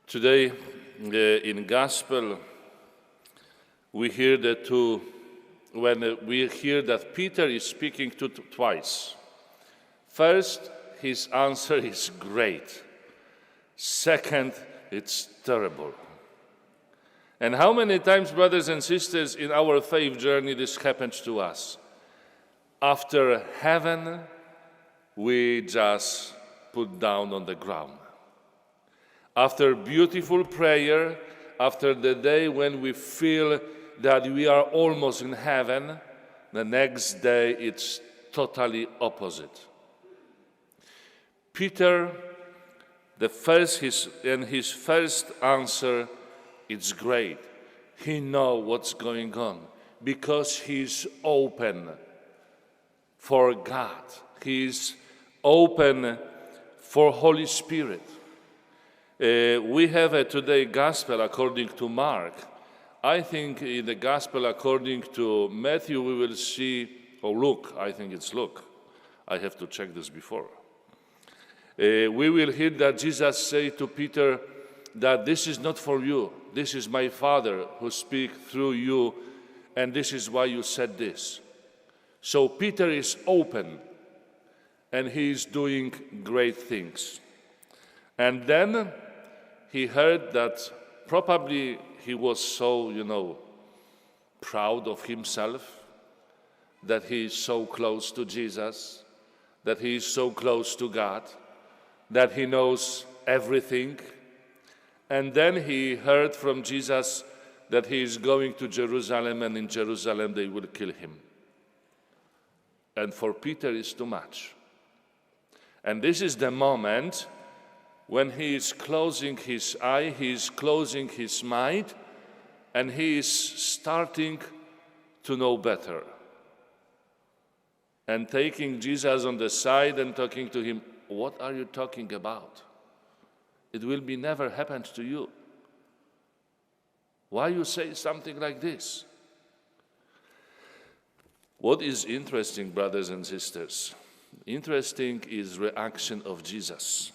Today, in Gospel, we hear we hear that Peter is speaking twice. First, his answer is great. Second, it's terrible. And how many times, brothers and sisters, in our faith journey this happens to us? After heaven, we just put down on the ground. After beautiful prayer, after the day when we feel that we are almost in heaven, the next day it's totally opposite. Peter, his first answer, it's great. He knows what's going on because he's open for God. He's open for Holy Spirit. We have today Gospel according to Mark. I think in the Gospel according to Matthew we will see, or Luke, I think it's Luke. I have to check this before. We will hear that Jesus say to Peter that this is not for you. This is my Father who speaks through you, and this is why you said this. So Peter is open, and he is doing great things. And then he heard that probably he was so, proud of himself, that he is so close to Jesus, that he is so close to God, that he knows everything. And then he heard from Jesus that he is going to Jerusalem, and in Jerusalem they will kill him. And for Peter it's too much. And this is the moment when he is closing his eye, he is closing his mind, and he is starting to know better. And taking Jesus on the side and talking to him, what are you talking about? It will be never happened to you. Why you say something like this? What is interesting, brothers and sisters? Interesting is reaction of Jesus.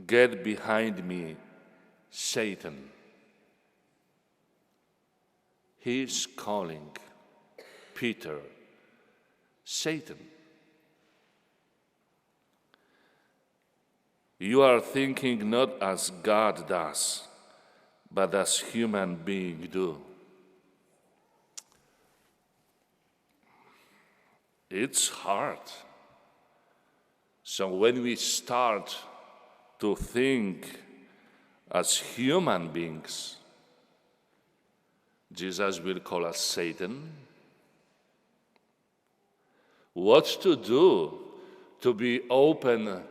Get behind me, Satan. He is calling Peter Satan. You are thinking not as God does, but as human beings do. It's hard. So when we start to think as human beings, Jesus will call us Satan. What to do to be open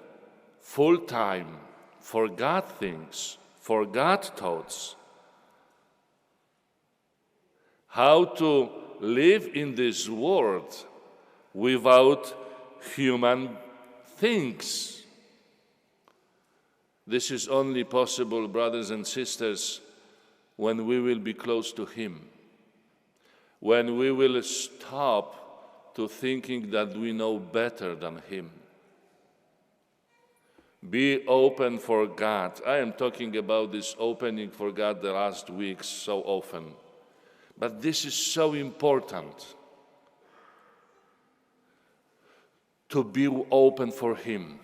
full time for God things, for God thoughts? How to live in this world without human things? This is only possible, brothers and sisters, when we will be close to Him, when we will stop to thinking that we know better than Him. Be open for God. I am talking about this opening for God the last weeks so often, but this is so important, to be open for Him,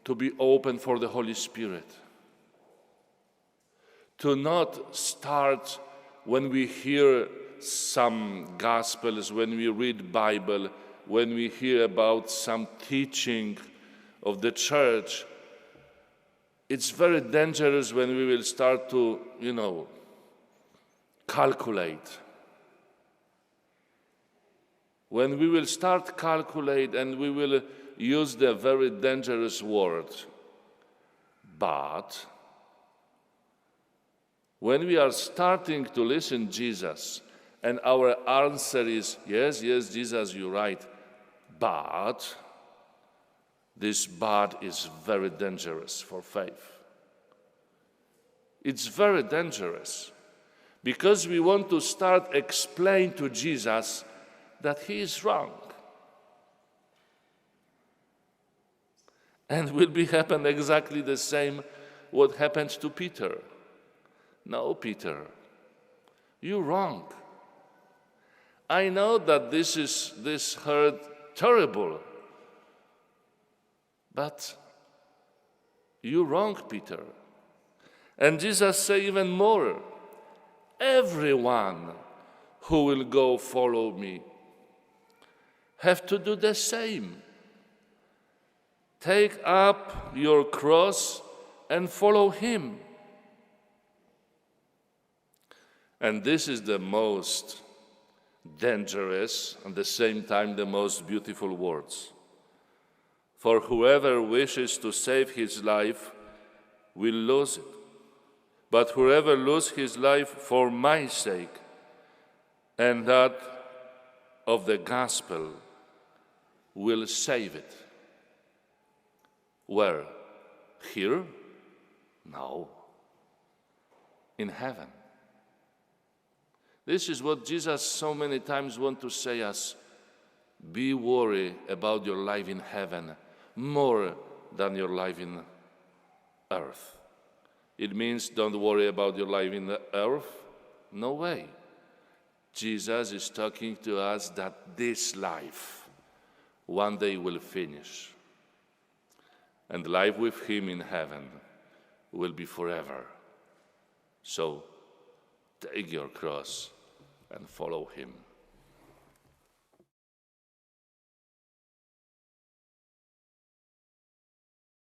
to be open for the Holy Spirit, to not start when we hear some Gospels, when we read Bible, when we hear about some teaching of the church. It's very dangerous when we will start to, calculate. When we will start calculate and we will use the very dangerous word, but when we are starting to listen to Jesus and our answer is, yes, Jesus, you're right, but this but is very dangerous for faith. It's very dangerous because we want to start explain to Jesus that He is wrong. And will be happen exactly the same what happened to Peter. No, Peter, you're wrong. I know that this hurt terrible, but you're wrong, Peter. And Jesus said even more, everyone who will go follow me have to do the same. Take up your cross and follow him. And this is the most dangerous and at the same time the most beautiful words. For whoever wishes to save his life will lose it. But whoever loses his life for my sake and that of the gospel will save it. Where? Here? No. In heaven. This is what Jesus so many times wants to say us. Be worried about your life in heaven more than your life in earth. It means don't worry about your life in the earth. No way. Jesus is talking to us that this life one day will finish. And life with him in heaven will be forever. So take your cross and follow him.